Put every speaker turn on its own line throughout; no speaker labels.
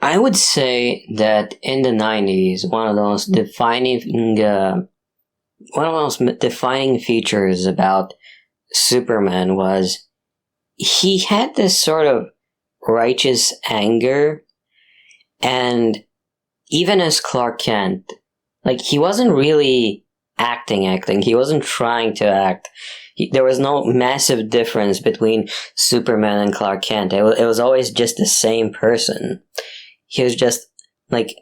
I would say that in the 90s, one of the most defining features about Superman was he had this sort of righteous anger, and even as Clark Kent, like he wasn't really acting. He wasn't trying to act. There was no massive difference between Superman and Clark Kent. It was always just the same person. He was just like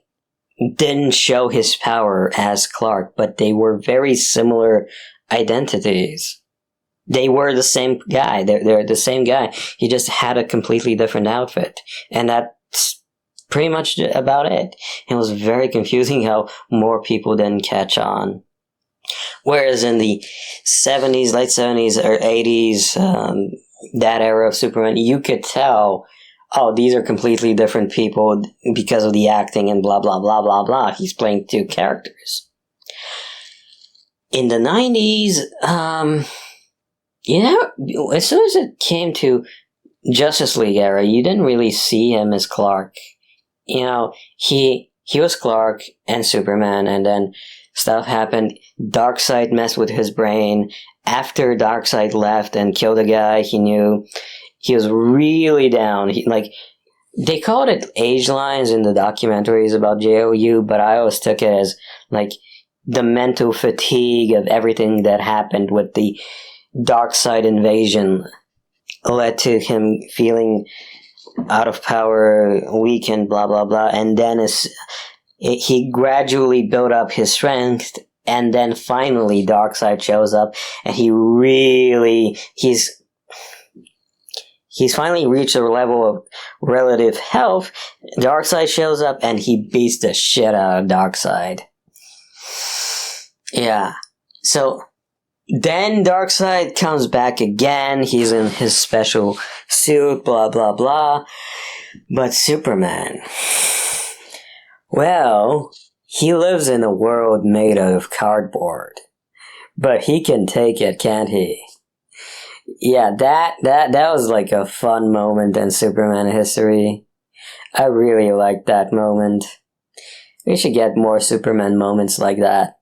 didn't show his power as Clark, but they were very similar identities. They were the same guy. They're the same guy. He just had a completely different outfit, and that's pretty much about it. It was very confusing how more people didn't catch on. Whereas in the 70s, late 70s or 80s, that era of Superman, you could tell, oh, these are completely different people because of the acting and blah, blah, blah, blah, blah. He's playing two characters. In the 90s, as soon as it came to Justice League era, you didn't really see him as Clark. He was Clark and Superman, and then stuff happened. Darkseid messed with his brain. After Darkseid left and killed a guy he knew, he was really down. They called it age lines in the documentaries about JOU, but I always took it as like the mental fatigue of everything that happened with the Darkseid invasion led to him feeling out of power, weakened, blah blah blah, and then he gradually built up his strength, and then finally Darkseid shows up, and he's finally reached a level of relative health. Darkseid shows up, and he beats the shit out of Darkseid. Yeah, so then Darkseid comes back again. He's in his special suit, blah blah blah. But Superman, well, he lives in a world made out of cardboard. But he can take it, can't he? Yeah, that was like a fun moment in Superman history. I really liked that moment. We should get more Superman moments like that.